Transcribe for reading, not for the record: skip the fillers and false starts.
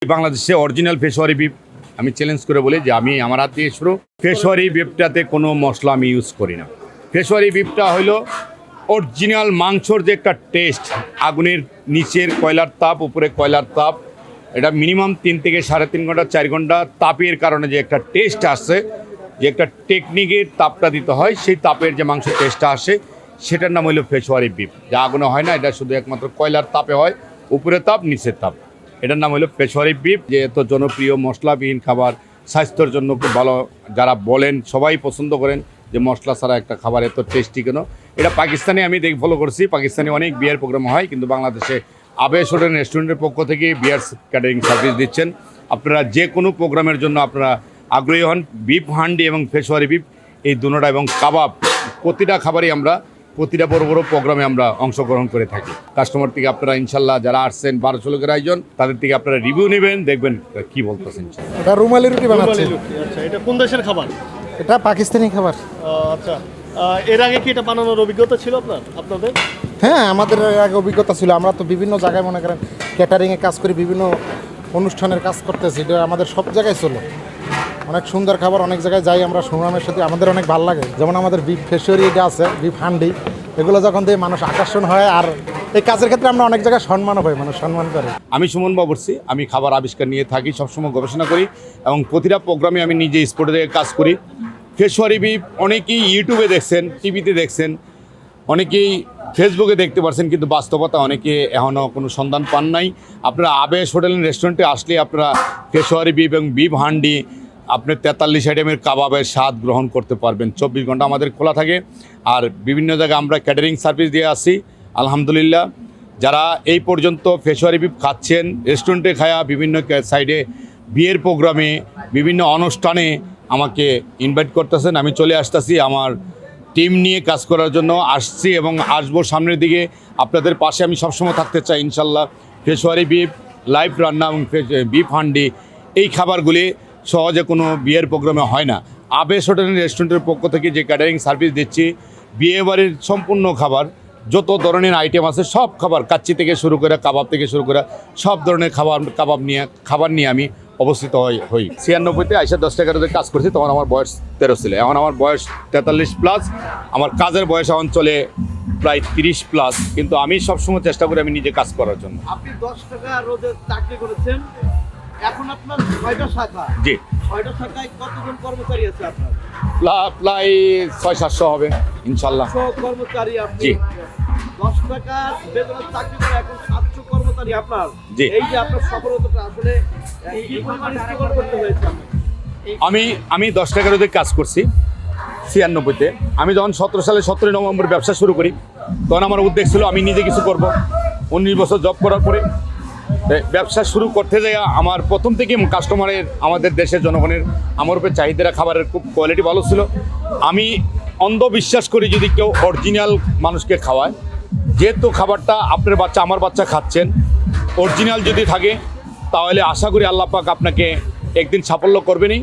বাংলাদেশে original Peshawari beef আমি challenge করে বলি যে আমি আমার হাত দিয়ে শুরু পেশোয়ারি বিফটাতে কোনো মশলা আমি ইউজ করি না। পেশোয়ারি বিফটা হলো অরিজিনাল মাংসর যে একটা টেস্ট, আগুনের নিচের কয়লার তাপ, উপরে কয়লার তাপ, এটা মিনিমাম 3 থেকে 3.5 ঘন্টা 4 ঘন্টা তাপের কারণে যে একটা টেস্ট আসে, যে একটা টেকনিকের তাপটা দিতে হয়, সেই তাপের যে মাংসের টেস্টটা আসে সেটার নাম হলো পেশোয়ারি বিফ। যা আগুনে হয় না, এটা শুধু একমাত্র কয়লার তাপে হয়, উপরে তাপ নিচের তাপ। এটার নাম হলো পেশোয়ারি বিফ। যে এত জনপ্রিয় মশলাবিহীন খাবার, স্বাস্থ্যের জন্য খুব ভালো, যারা বলেন সবাই পছন্দ করেন যে মশলা ছাড়া একটা খাবার এত টেস্টি কেন। এটা পাকিস্তানে আমি ফলো করছি, পাকিস্তানে অনেক বিয়ার প্রোগ্রাম হয়, কিন্তু বাংলাদেশে আবেশ হোটেল রেস্টুরেন্টের পক্ষ থেকে বিয়ার ক্যাটারিং সার্ভিস দিচ্ছেন। আপনারা যে কোনো প্রোগ্রামের জন্য আপনারা আগ্রহী হন, বিফ হান্ডি এবং পেশোয়ারি বিফ এই দুটোটা এবং কাবাব, প্রতিটা খাবারই আমরা প্রতিটা বড় বড় প্রোগ্রামে আমরা অংশগ্রহণ করে থাকি। কাস্টমার থেকে আপনারা ইনশাল্লাহ যারা আসছেন 1200 লোকের আয়োজন, তাদের থেকে আপনারা রিভিউ নেবেন, দেখবেন কি বলতেছেন। এটা রুমালি রুটি বানাচ্ছে। আচ্ছা, এটা কোন দেশের খাবার? এটা পাকিস্তানি খাবার। আচ্ছা, এর আগে কি এটা বানানোর অভিজ্ঞতা ছিল আপনাদের? হ্যাঁ, আমাদের আগে অভিজ্ঞতা ছিল। আমরা তো বিভিন্ন জায়গায় মনে করেন ক্যাটারিংয়ে কাজ করি, বিভিন্ন অনুষ্ঠানের কাজ করতেছি, এটা আমাদের সব জায়গায় চলে। অনেক সুন্দর খাবার, অনেক জায়গায় যাই আমরা সুনামের সাথে, আমাদের অনেক ভালো লাগে। যেমন আমাদের বিফ পেশোয়ারি এটা আছে, বিফ হান্ডি, এগুলো যখন দিয়ে মানুষ আকর্ষণ হয়, আর এই কাজের ক্ষেত্রে আমরা অনেক জায়গায় সম্মানও পাই, মানুষ সম্মান করে। আমি সুমন বাবুর্চি, আমি খাবার আবিষ্কার নিয়ে থাকি, সবসময় গবেষণা করি এবং প্রতিটা প্রোগ্রামে আমি নিজে স্পটে থেকে কাজ করি। পেশোয়ারি বিফ অনেকেই ইউটিউবে দেখছেন, টিভিতে দেখছেন, অনেকেই ফেসবুকে দেখতে পারছেন, কিন্তু বাস্তবতা অনেকে এখনও কোনো সন্ধান পান নাই। আপনারা আবেশ হোটেল রেস্টুরেন্টে আসলে আপনারা পেশোয়ারি বিফ এবং বিফ হান্ডি, আপনি 43 আইটেমের কাবাবের স্বাদ গ্রহণ করতে পারবেন। 24 ঘন্টা আমাদের খোলা থাকে, আর বিভিন্ন জায়গায় আমরা ক্যাটারিং সার্ভিস দিয়ে আসি আলহামদুলিল্লাহ। যারা এই পর্যন্ত পেশোয়ারি বিফ খাচ্ছেন, রেস্টুরেন্টে খায়া, বিভিন্ন সাইডে বিয়ের প্রোগ্রামে, বিভিন্ন অনুষ্ঠানে আমাকে ইনভাইট করতেছেন, আমি চলে আসতেছি আমার টিম নিয়ে কাজ করার জন্য আসছি এবং আসবো সামনের দিকে। আপনাদের পাশে আমি সবসময় থাকতে চাই ইনশাল্লাহ। পেশোয়ারি বিফ, লাইভ রান্না এবং বিফ হান্ডি, এই খাবারগুলি সহজে কোনো বিয়ের প্রোগ্রামে হয় না। আবেশ হোটেল রেস্টুরেন্টের পক্ষ থেকে যে ক্যাটারিং সার্ভিস দিচ্ছি, বিয়ে বাড়ির সম্পূর্ণ খাবার, যত ধরনের আইটেম আছে সব খাবার, কাচ্চি থেকে শুরু করে কাবাব থেকে শুরু করে সব ধরনের খাবার নিয়ে আমি অবস্থিত হই। 96-তে আইসা 10 টাকাতে কাজ করছি, তখন আমার বয়স 13 ছিল। এখন আমার বয়স 43+, আমার কাজের বয়স এখন চলে প্রায় 30+, কিন্তু আমি সবসময় চেষ্টা করি আমি নিজে কাজ করার জন্য। আপনি 10 টাকা রোজে চাকরি করেছেন, এখন আপনার 6টা শাখা। জি, 6টা শাখায় কতজন কর্মচারী আছে আপনার? প্রায় 600-700 হবে ইনশাল্লাহ। 100 কর্মচারী আপনি। জি। 10 টাকা বেতনের চাকরি করে এখন 700 কর্মচারী আপনার। জি। এই যে আপনার সফলতাটা আসলে কি পরিমাণ স্ট্রাগল করতে হয়েছে আপনার? আমি 10 টাকার রোজে কাজ করছি 96-তে। আমি যখন 17 সালে 17 নভেম্বর ব্যবসা শুরু করি, তখন আমার উদ্যোগ ছিল আমি নিজে কিছু করব। 19 বছর জব করার পরে ব্যবসা শুরু করতে যাই, আমার প্রথম থেকে কাস্টমারের, আমাদের দেশের জনগণের আমার উপরে চাহিদারা, খাবারের খুব কোয়ালিটি ভালো ছিল। আমি অন্ধবিশ্বাস করি যদি কেউ অরিজিনাল মানুষকে খাওয়ায়, যেহেতু খাবারটা আপনার বাচ্চা আমার বাচ্চা খাচ্ছেন, অরিজিনাল যদি থাকে তাহলে আশা করি আল্লাহ পাক আপনাকে একদিন সাফল্য করবেনই।